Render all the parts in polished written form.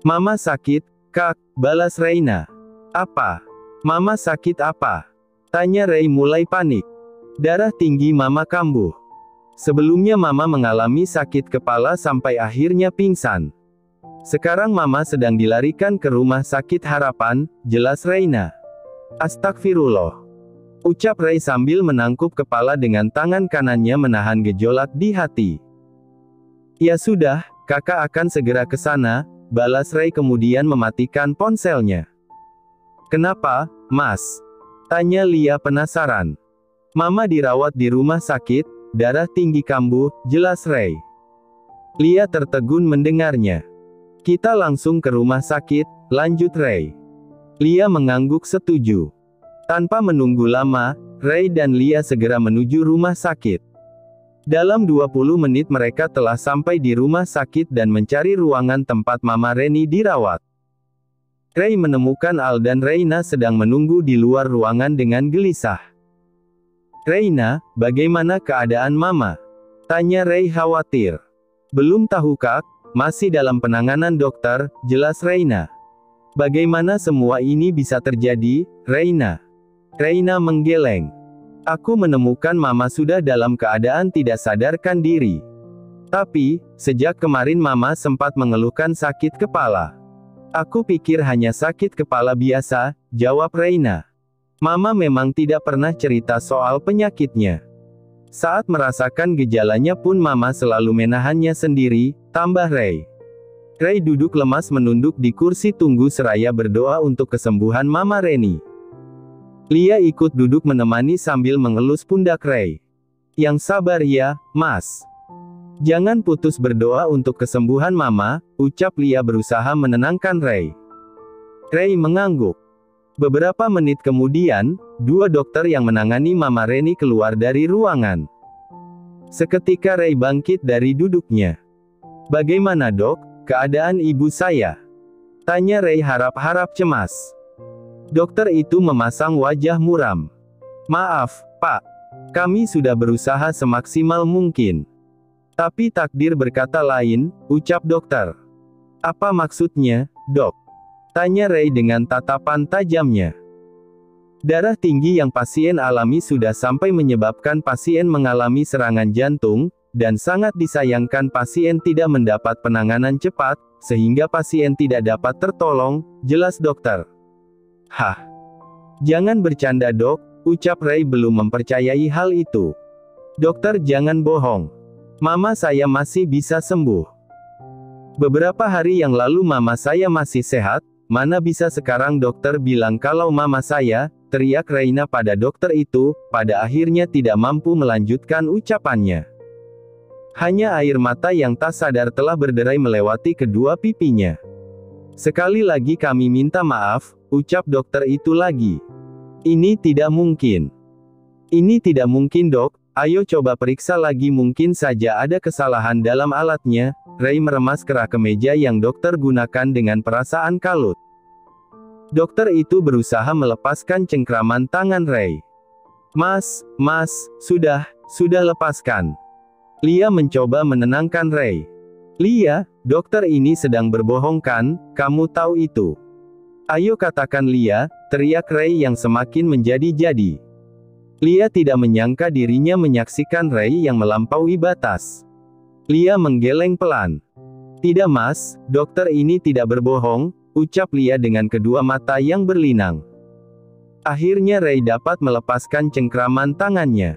Mama sakit, Kak, balas Reina. Apa? Mama sakit apa? Tanya Ray mulai panik. Darah tinggi Mama kambuh. Sebelumnya Mama mengalami sakit kepala sampai akhirnya pingsan. Sekarang Mama sedang dilarikan ke rumah sakit Harapan, jelas Reina. Astagfirullah, ucap Ray sambil menangkup kepala dengan tangan kanannya menahan gejolak di hati. Ya sudah, kakak akan segera ke sana, balas Ray kemudian mematikan ponselnya. Kenapa, Mas? Tanya Lia penasaran. Mama dirawat di rumah sakit, darah tinggi kambuh, jelas Ray. Lia tertegun mendengarnya. Kita langsung ke rumah sakit, lanjut Ray. Lia mengangguk setuju. Tanpa menunggu lama, Ray dan Lia segera menuju rumah sakit. Dalam 20 menit mereka telah sampai di rumah sakit dan mencari ruangan tempat Mama Reni dirawat. Ray menemukan Al dan Reina sedang menunggu di luar ruangan dengan gelisah. Reina, bagaimana keadaan Mama? Tanya Ray khawatir. Belum tahu Kak, masih dalam penanganan dokter, jelas Reina. Bagaimana semua ini bisa terjadi, Reina? Reina menggeleng. Aku menemukan Mama sudah dalam keadaan tidak sadarkan diri. Tapi, sejak kemarin Mama sempat mengeluhkan sakit kepala. Aku pikir hanya sakit kepala biasa, jawab Reina. Mama memang tidak pernah cerita soal penyakitnya. Saat merasakan gejalanya pun Mama selalu menahannya sendiri, tambah Ray. Ray duduk lemas menunduk di kursi tunggu seraya berdoa untuk kesembuhan Mama Reni. Lia ikut duduk menemani sambil mengelus pundak Ray. Yang sabar ya, Mas. Jangan putus berdoa untuk kesembuhan Mama, ucap Lia berusaha menenangkan Ray. Ray mengangguk. Beberapa menit kemudian, dua dokter yang menangani Mama Reni keluar dari ruangan. Seketika Ray bangkit dari duduknya. Bagaimana dok, keadaan ibu saya? Tanya Ray harap-harap cemas. Dokter itu memasang wajah muram. Maaf, Pak. Kami sudah berusaha semaksimal mungkin. Tapi takdir berkata lain, ucap dokter. Apa maksudnya, dok? Tanya Ray dengan tatapan tajamnya. Darah tinggi yang pasien alami sudah sampai menyebabkan pasien mengalami serangan jantung, dan sangat disayangkan pasien tidak mendapat penanganan cepat, sehingga pasien tidak dapat tertolong, jelas dokter. Hah? Jangan bercanda dok, ucap Ray belum mempercayai hal itu. Dokter jangan bohong. Mama saya masih bisa sembuh. Beberapa hari yang lalu mama saya masih sehat, mana bisa sekarang dokter bilang kalau mama saya, teriak Reina pada dokter itu, pada akhirnya tidak mampu melanjutkan ucapannya. Hanya air mata yang tak sadar telah berderai melewati kedua pipinya. Sekali lagi kami minta maaf, ucap dokter itu lagi. Ini tidak mungkin. Ini tidak mungkin dok, ayo coba periksa lagi mungkin saja ada kesalahan dalam alatnya. Ray meremas kerah kemeja yang dokter gunakan dengan perasaan kalut. Dokter itu berusaha melepaskan cengkraman tangan Ray. Mas, sudah lepaskan. Lia mencoba menenangkan Ray. Lia, dokter ini sedang berbohong kan, kamu tahu itu. Ayo katakan Lia, teriak Ray yang semakin menjadi-jadi. Lia tidak menyangka dirinya menyaksikan Ray yang melampaui batas. Lia menggeleng pelan. Tidak mas, dokter ini tidak berbohong, ucap Lia dengan kedua mata yang berlinang. Akhirnya Ray dapat melepaskan cengkraman tangannya.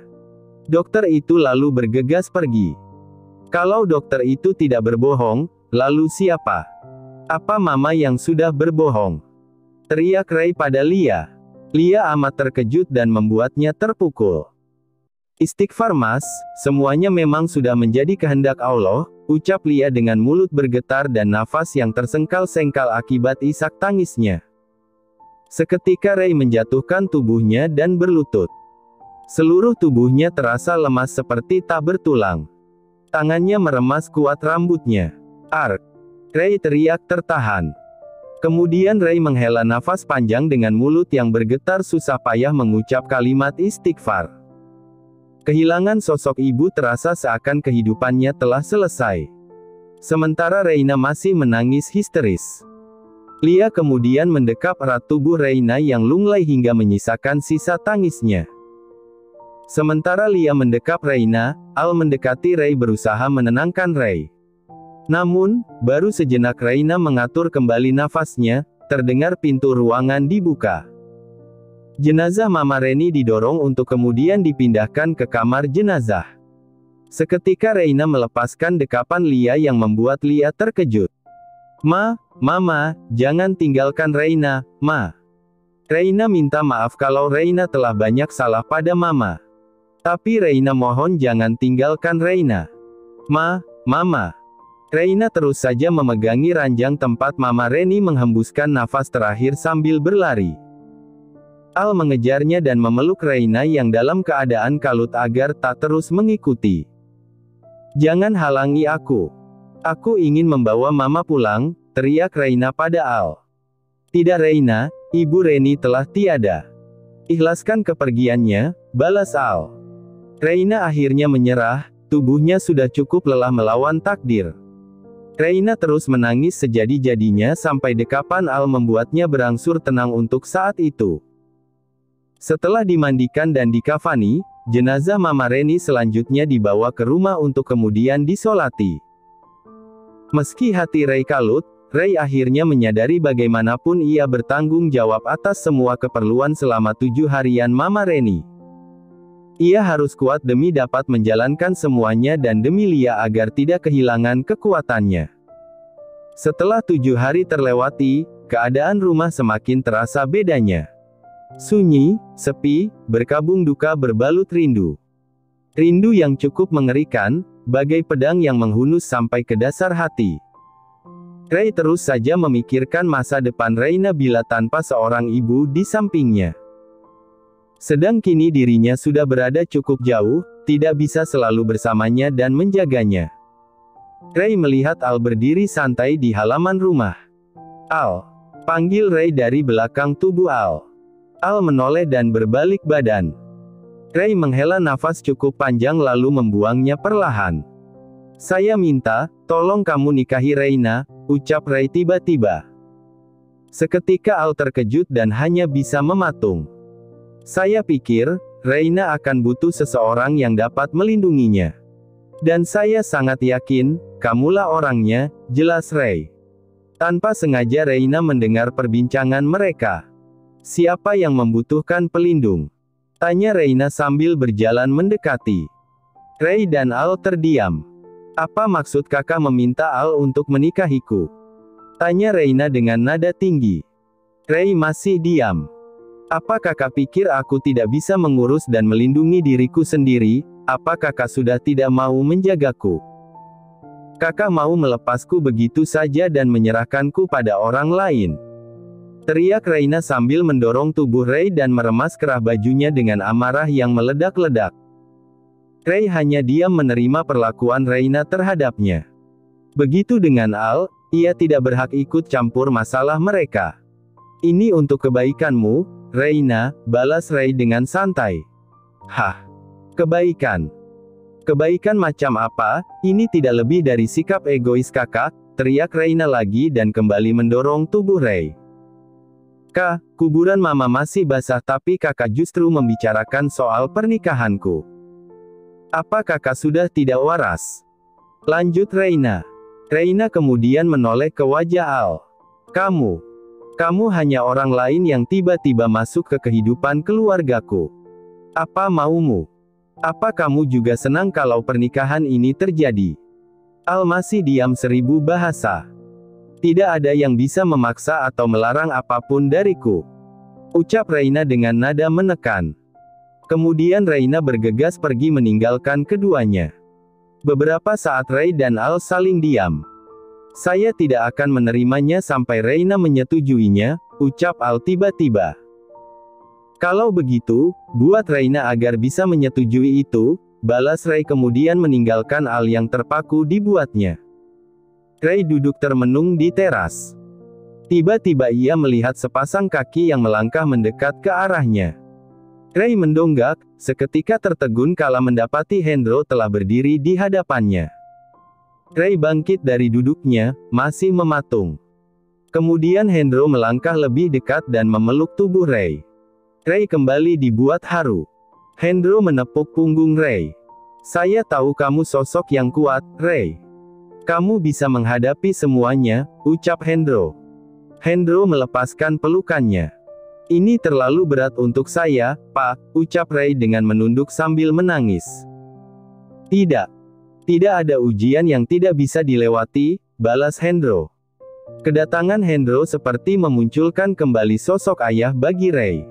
Dokter itu lalu bergegas pergi. Kalau dokter itu tidak berbohong, lalu siapa? Apa mama yang sudah berbohong? Teriak Ray pada Lia. Lia amat terkejut dan membuatnya terpukul. Istighfar mas, semuanya memang sudah menjadi kehendak Allah, ucap Lia dengan mulut bergetar dan nafas yang tersengkal-sengkal akibat isak tangisnya. Seketika Ray menjatuhkan tubuhnya dan berlutut. Seluruh tubuhnya terasa lemas seperti tak bertulang. Tangannya meremas kuat rambutnya. Ark! Ray teriak tertahan. Kemudian Ray menghela nafas panjang dengan mulut yang bergetar susah payah mengucap kalimat istighfar. Kehilangan sosok ibu terasa seakan kehidupannya telah selesai. Sementara Reina masih menangis histeris. Lia kemudian mendekap erat tubuh Reina yang lunglai hingga menyisakan sisa tangisnya. Sementara Lia mendekap Reina, Al mendekati Ray berusaha menenangkan Ray. Namun, baru sejenak Reina mengatur kembali nafasnya, terdengar pintu ruangan dibuka. Jenazah Mama Reni didorong untuk kemudian dipindahkan ke kamar jenazah. Seketika Reina melepaskan dekapan Lia yang membuat Lia terkejut. Mama, jangan tinggalkan Reina, Ma. Reina minta maaf kalau Reina telah banyak salah pada Mama. Tapi Reina mohon jangan tinggalkan Reina. Mama. Reina terus saja memegangi ranjang tempat Mama Reni menghembuskan nafas terakhir sambil berlari. Al mengejarnya dan memeluk Reina yang dalam keadaan kalut agar tak terus mengikuti. Jangan halangi aku. Aku ingin membawa Mama pulang, teriak Reina pada Al. Tidak Reina, Ibu Reni telah tiada. Ikhlaskan kepergiannya, balas Al. Reina akhirnya menyerah, tubuhnya sudah cukup lelah melawan takdir. Reina terus menangis sejadi-jadinya sampai dekapan Al membuatnya berangsur tenang untuk saat itu. Setelah dimandikan dan dikafani, jenazah Mama Reni selanjutnya dibawa ke rumah untuk kemudian disolati. Meski hati Ray kalut, Ray akhirnya menyadari bagaimanapun ia bertanggung jawab atas semua keperluan selama 7 harian Mama Reni. Ia harus kuat demi dapat menjalankan semuanya dan demi Lia agar tidak kehilangan kekuatannya. Setelah 7 hari terlewati, keadaan rumah semakin terasa bedanya. Sunyi, sepi, berkabung duka berbalut rindu. Rindu yang cukup mengerikan, bagai pedang yang menghunus sampai ke dasar hati. Ray terus saja memikirkan masa depan Reina bila tanpa seorang ibu di sampingnya. Sedang kini dirinya sudah berada cukup jauh, tidak bisa selalu bersamanya dan menjaganya. Ray melihat Al berdiri santai di halaman rumah. Al. Panggil Ray dari belakang tubuh Al. Al menoleh dan berbalik badan. Ray menghela nafas cukup panjang lalu membuangnya perlahan. Saya minta, tolong kamu nikahi Reina, ucap Ray tiba-tiba. Seketika Al terkejut dan hanya bisa mematung. Saya pikir, Reina akan butuh seseorang yang dapat melindunginya. Dan saya sangat yakin, kamulah orangnya, jelas Ray. Tanpa sengaja Reina mendengar perbincangan mereka. Siapa yang membutuhkan pelindung? Tanya Reina sambil berjalan mendekati. Ray dan Al terdiam. Apa maksud kakak meminta Al untuk menikahiku? Tanya Reina dengan nada tinggi. Ray masih diam. Apa kakak pikir aku tidak bisa mengurus dan melindungi diriku sendiri? Apa kakak sudah tidak mau menjagaku? Kakak mau melepasku begitu saja dan menyerahkanku pada orang lain? Teriak Reina sambil mendorong tubuh Ray dan meremas kerah bajunya dengan amarah yang meledak-ledak. Ray hanya diam menerima perlakuan Reina terhadapnya. Begitu dengan Al, ia tidak berhak ikut campur masalah mereka. Ini untuk kebaikanmu, Reina, balas Ray dengan santai. Hah? Kebaikan? Kebaikan macam apa? Ini tidak lebih dari sikap egois kakak, teriak Reina lagi dan kembali mendorong tubuh Ray. Kak, kuburan mama masih basah tapi kakak justru membicarakan soal pernikahanku. Apa kakak sudah tidak waras? Lanjut Reina. Reina kemudian menoleh ke wajah Al. Kamu hanya orang lain yang tiba-tiba masuk ke kehidupan keluargaku. Apa maumu? Apa kamu juga senang kalau pernikahan ini terjadi? Al masih diam 1000 bahasa. Tidak ada yang bisa memaksa atau melarang apapun dariku. Ucap Reina dengan nada menekan. Kemudian Reina bergegas pergi meninggalkan keduanya. Beberapa saat Ray dan Al saling diam. Saya tidak akan menerimanya sampai Reina menyetujuinya, ucap Al tiba-tiba. Kalau begitu, buat Reina agar bisa menyetujui itu, balas Ray kemudian meninggalkan Al yang terpaku dibuatnya. Ray duduk termenung di teras. Tiba-tiba ia melihat sepasang kaki yang melangkah mendekat ke arahnya. Ray mendonggak, seketika tertegun kala mendapati Hendro telah berdiri di hadapannya. Ray bangkit dari duduknya, masih mematung. Kemudian Hendro melangkah lebih dekat dan memeluk tubuh Ray. Ray kembali dibuat haru. Hendro menepuk punggung Ray. "Saya tahu kamu sosok yang kuat, Ray. Kamu bisa menghadapi semuanya," ucap Hendro. Hendro melepaskan pelukannya. "Ini terlalu berat untuk saya, Pak," ucap Ray dengan menunduk sambil menangis. "Tidak. Tidak ada ujian yang tidak bisa dilewati," balas Hendro. Kedatangan Hendro seperti memunculkan kembali sosok ayah bagi Ray.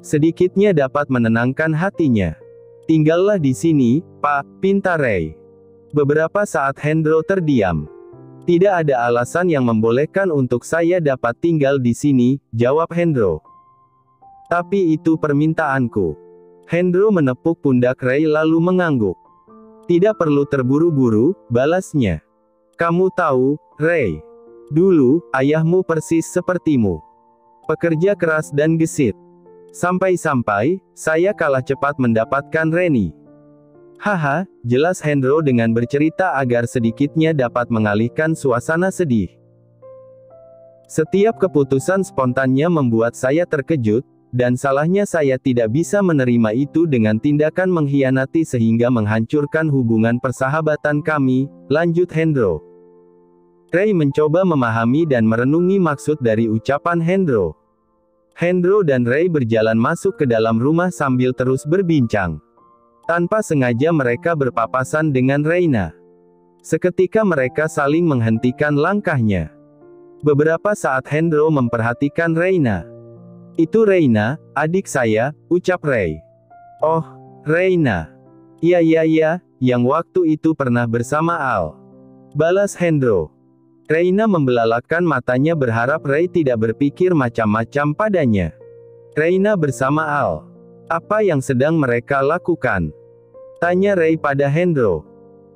Sedikitnya dapat menenangkan hatinya. "Tinggallah di sini, Pak," pinta Ray. Beberapa saat Hendro terdiam. "Tidak ada alasan yang membolehkan untuk saya dapat tinggal di sini," jawab Hendro. "Tapi itu permintaanku." Hendro menepuk pundak Ray lalu mengangguk. "Tidak perlu terburu-buru," balasnya. "Kamu tahu, Ray. Dulu, ayahmu persis sepertimu. Pekerja keras dan gesit. Sampai-sampai, saya kalah cepat mendapatkan Reni." "Haha," jelas Hendro dengan bercerita agar sedikitnya dapat mengalihkan suasana sedih. "Setiap keputusan spontannya membuat saya terkejut, dan salahnya saya tidak bisa menerima itu dengan tindakan mengkhianati sehingga menghancurkan hubungan persahabatan kami," lanjut Hendro. Ray mencoba memahami dan merenungi maksud dari ucapan Hendro. Hendro dan Ray berjalan masuk ke dalam rumah sambil terus berbincang. Tanpa sengaja mereka berpapasan dengan Reina. Seketika mereka saling menghentikan langkahnya. Beberapa saat Hendro memperhatikan Reina. "Itu Reina, adik saya," ucap Ray. "Oh, Reina. Iya, yang waktu itu pernah bersama Al," balas Hendro. Reina membelalakkan matanya berharap Ray tidak berpikir macam-macam padanya. "Reina bersama Al. Apa yang sedang mereka lakukan?" tanya Ray pada Hendro.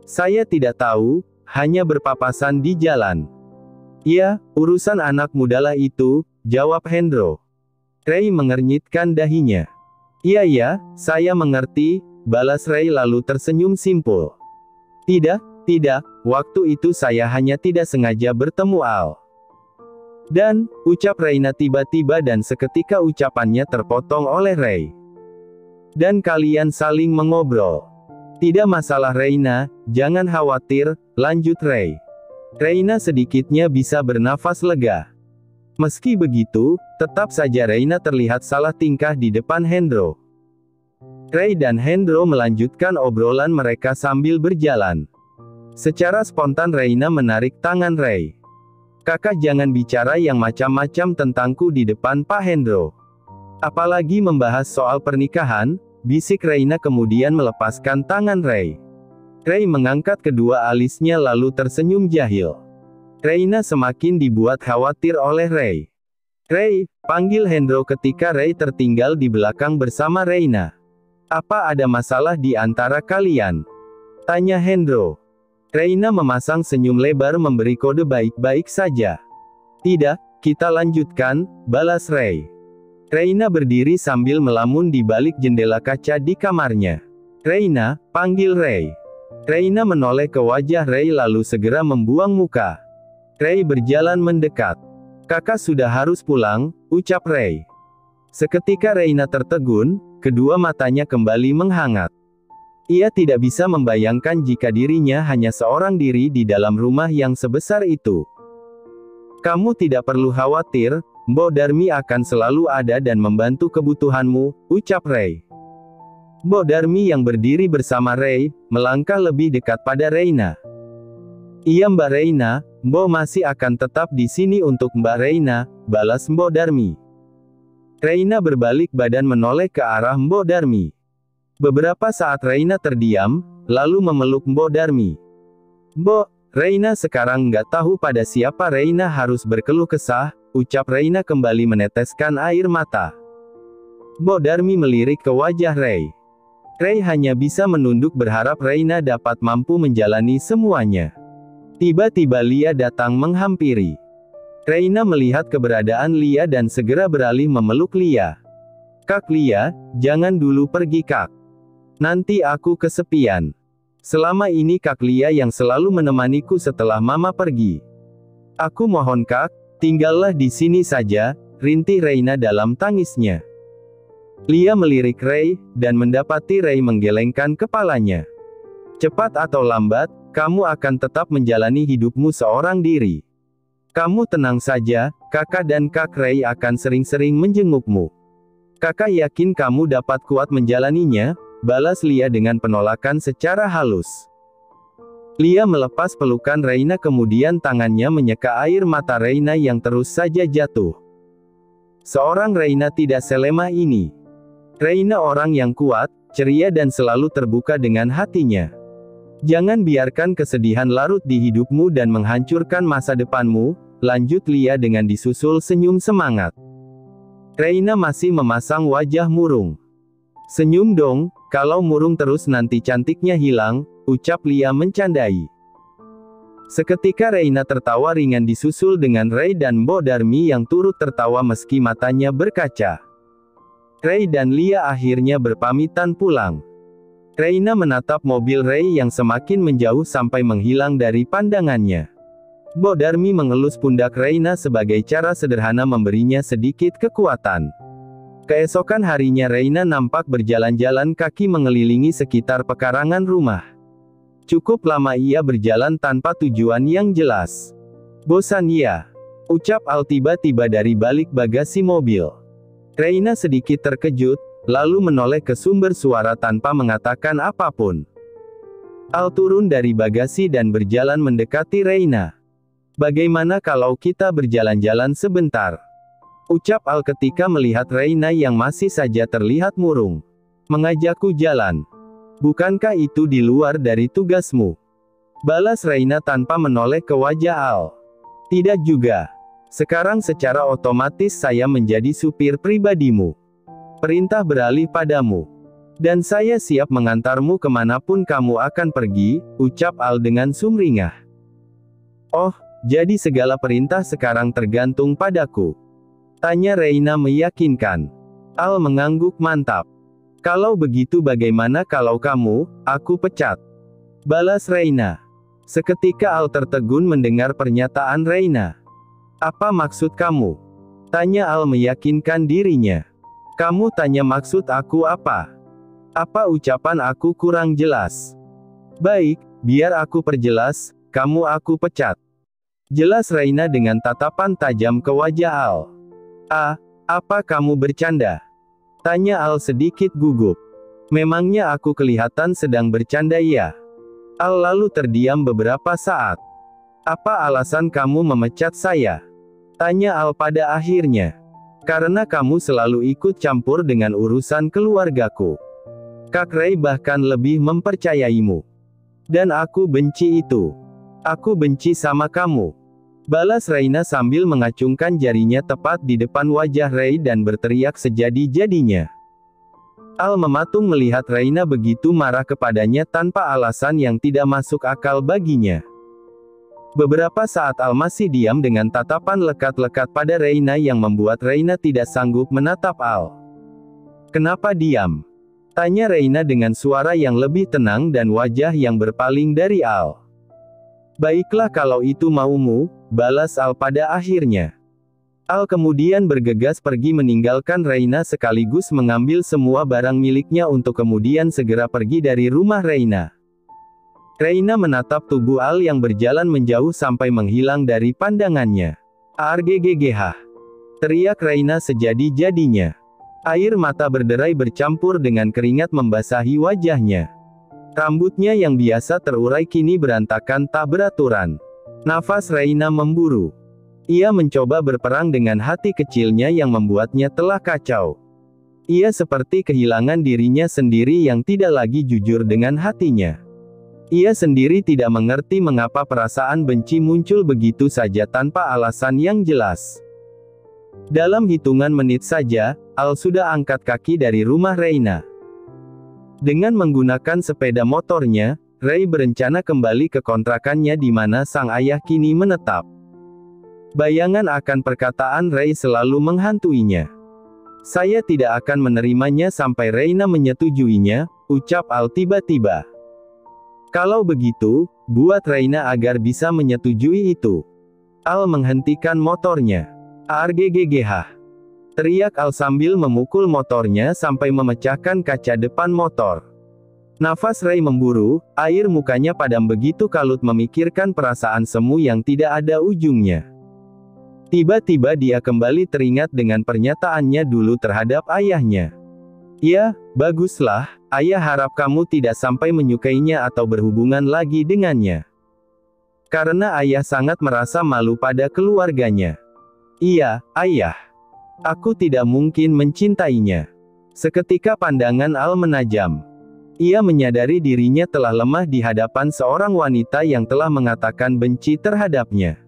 "Saya tidak tahu, hanya berpapasan di jalan." "Ya, urusan anak mudalah itu," jawab Hendro. Ray mengernyitkan dahinya. Iya, saya mengerti," balas Ray lalu tersenyum simpul. Tidak, waktu itu saya hanya tidak sengaja bertemu Al." "Dan," ucap Reina tiba-tiba dan seketika ucapannya terpotong oleh Ray. "Dan kalian saling mengobrol." "Tidak masalah Reina, jangan khawatir," lanjut Ray. Reina sedikitnya bisa bernafas lega. Meski begitu, tetap saja Reina terlihat salah tingkah di depan Hendro. Ray dan Hendro melanjutkan obrolan mereka sambil berjalan. Secara spontan Reina menarik tangan Ray. "Kakak jangan bicara yang macam-macam tentangku di depan Pak Hendro. Apalagi membahas soal pernikahan," bisik Reina kemudian melepaskan tangan Ray. Ray mengangkat kedua alisnya lalu tersenyum jahil. Reina semakin dibuat khawatir oleh Ray. "Ray," panggil Hendro ketika Ray tertinggal di belakang bersama Reina. "Apa ada masalah di antara kalian?" tanya Hendro. Reina memasang senyum lebar memberi kode baik-baik saja. "Tidak, kita lanjutkan," balas Ray. Reina berdiri sambil melamun di balik jendela kaca di kamarnya. "Reina," panggil Ray. Reina menoleh ke wajah Ray lalu segera membuang muka. Ray berjalan mendekat. "Kakak sudah harus pulang," ucap Ray. Seketika Reina tertegun, kedua matanya kembali menghangat. Ia tidak bisa membayangkan jika dirinya hanya seorang diri di dalam rumah yang sebesar itu. "Kamu tidak perlu khawatir, Mbok Darmi akan selalu ada dan membantu kebutuhanmu," ucap Ray. Mbok Darmi yang berdiri bersama Ray, melangkah lebih dekat pada Reina. "Iya Mbak Reina, Mbok masih akan tetap di sini untuk Mbak Reina," balas Mbok Darmi. Reina berbalik badan menoleh ke arah Mbok Darmi. Beberapa saat Reina terdiam, lalu memeluk Mbok Darmi. "Mbok," Reina sekarang nggak tahu pada siapa Reina harus berkeluh kesah, ucap Reina kembali meneteskan air mata. Mbok Darmi melirik ke wajah Ray. Ray hanya bisa menunduk berharap Reina dapat mampu menjalani semuanya. Tiba-tiba Lia datang menghampiri. Reina melihat keberadaan Lia dan segera beralih memeluk Lia. "Kak Lia, jangan dulu pergi Kak. Nanti aku kesepian." Selama ini Kak Lia yang selalu menemaniku setelah Mama pergi. Aku mohon Kak, tinggallah di sini saja, rintih Reina dalam tangisnya. Lia melirik Ray, dan mendapati Ray menggelengkan kepalanya. Cepat atau lambat, kamu akan tetap menjalani hidupmu seorang diri. Kamu tenang saja, kakak dan Kak Ray akan sering-sering menjengukmu. Kakak yakin kamu dapat kuat menjalaninya, balas Lia dengan penolakan secara halus. Lia melepas pelukan Reina kemudian tangannya menyeka air mata Reina yang terus saja jatuh. Seorang Reina tidak selemah ini. Reina orang yang kuat, ceria dan selalu terbuka dengan hatinya. Jangan biarkan kesedihan larut di hidupmu dan menghancurkan masa depanmu, lanjut Lia dengan disusul senyum semangat. Reina masih memasang wajah murung. Senyum dong, kalau murung terus nanti cantiknya hilang, ucap Lia mencandai. Seketika Reina tertawa ringan disusul dengan Ray dan Mbok Darmi yang turut tertawa meski matanya berkaca. Ray dan Lia akhirnya berpamitan pulang. Reina menatap mobil Ray yang semakin menjauh sampai menghilang dari pandangannya. Mbok Darmi mengelus pundak Reina sebagai cara sederhana memberinya sedikit kekuatan. Keesokan harinya Reina nampak berjalan-jalan kaki mengelilingi sekitar pekarangan rumah. Cukup lama ia berjalan tanpa tujuan yang jelas. Bosan ya? Ucap Al tiba-tiba dari balik bagasi mobil. Reina sedikit terkejut, lalu menoleh ke sumber suara tanpa mengatakan apapun. Al turun dari bagasi dan berjalan mendekati Reina. Bagaimana kalau kita berjalan-jalan sebentar? Ucap Al ketika melihat Reina yang masih saja terlihat murung. Mengajakku jalan. Bukankah itu di luar dari tugasmu? Balas Reina tanpa menoleh ke wajah Al. Tidak juga. Sekarang secara otomatis saya menjadi supir pribadimu. Perintah beralih padamu. Dan saya siap mengantarmu kemanapun kamu akan pergi, ucap Al dengan sumringah. Oh, jadi segala perintah sekarang tergantung padaku? Tanya Reina meyakinkan. Al mengangguk mantap. Kalau begitu bagaimana kalau kamu, aku pecat? Balas Reina. Seketika Al tertegun mendengar pernyataan Reina. Apa maksud kamu? Tanya Al meyakinkan dirinya. Kamu tanya maksud aku apa? Apa ucapan aku kurang jelas? Baik, biar aku perjelas, kamu aku pecat. Jelas Reina dengan tatapan tajam ke wajah Al. Apa kamu bercanda? Tanya Al sedikit gugup. Memangnya aku kelihatan sedang bercanda ya? Al lalu terdiam beberapa saat. Apa alasan kamu memecat saya? Tanya Al pada akhirnya. Karena kamu selalu ikut campur dengan urusan keluargaku. Kak Ray bahkan lebih mempercayaimu. Dan aku benci itu. Aku benci sama kamu. Balas Reina sambil mengacungkan jarinya tepat di depan wajah Ray dan berteriak sejadi-jadinya. Al mematung melihat Reina begitu marah kepadanya tanpa alasan yang tidak masuk akal baginya. Beberapa saat Al masih diam dengan tatapan lekat-lekat pada Reina yang membuat Reina tidak sanggup menatap Al. Kenapa diam? Tanya Reina dengan suara yang lebih tenang dan wajah yang berpaling dari Al. Baiklah kalau itu maumu, balas Al pada akhirnya. Al kemudian bergegas pergi meninggalkan Reina sekaligus mengambil semua barang miliknya untuk kemudian segera pergi dari rumah Reina. Reina menatap tubuh Al yang berjalan menjauh sampai menghilang dari pandangannya. Arggggh. Teriak Reina sejadi-jadinya. Air mata berderai bercampur dengan keringat membasahi wajahnya. Rambutnya yang biasa terurai kini berantakan tak beraturan. Nafas Reina memburu. Ia mencoba berperang dengan hati kecilnya yang membuatnya telah kacau. Ia seperti kehilangan dirinya sendiri yang tidak lagi jujur dengan hatinya. Ia sendiri tidak mengerti mengapa perasaan benci muncul begitu saja tanpa alasan yang jelas. Dalam hitungan menit saja, Al sudah angkat kaki dari rumah Reina. Dengan menggunakan sepeda motornya, Ray berencana kembali ke kontrakannya di mana sang ayah kini menetap. Bayangan akan perkataan Ray selalu menghantuinya. Saya tidak akan menerimanya sampai Reina menyetujuinya, ucap Al tiba-tiba. Kalau begitu, buat Reina agar bisa menyetujui itu. Al menghentikan motornya. "Arggggh!" teriak Al sambil memukul motornya sampai memecahkan kaca depan motor. Nafas Ray memburu, air mukanya padam begitu kalut memikirkan perasaan semu yang tidak ada ujungnya. Tiba-tiba dia kembali teringat dengan pernyataannya dulu terhadap ayahnya. "Ya, baguslah, ayah harap kamu tidak sampai menyukainya atau berhubungan lagi dengannya. Karena ayah sangat merasa malu pada keluarganya." "Iya, ayah. Aku tidak mungkin mencintainya." Seketika pandangan Al menajam. Ia menyadari dirinya telah lemah di hadapan seorang wanita yang telah mengatakan benci terhadapnya.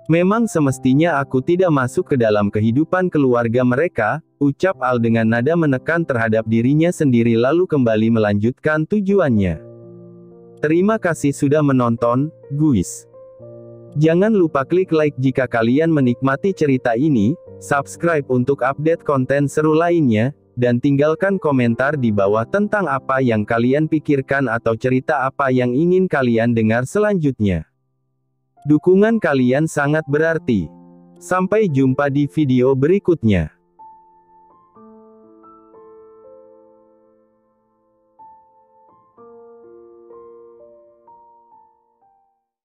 "Memang semestinya aku tidak masuk ke dalam kehidupan keluarga mereka," ucap Al dengan nada menekan terhadap dirinya sendiri lalu kembali melanjutkan tujuannya. Terima kasih sudah menonton, guys. Jangan lupa klik like jika kalian menikmati cerita ini, subscribe untuk update konten seru lainnya, dan tinggalkan komentar di bawah tentang apa yang kalian pikirkan atau cerita apa yang ingin kalian dengar selanjutnya. Dukungan kalian sangat berarti. Sampai jumpa di video berikutnya.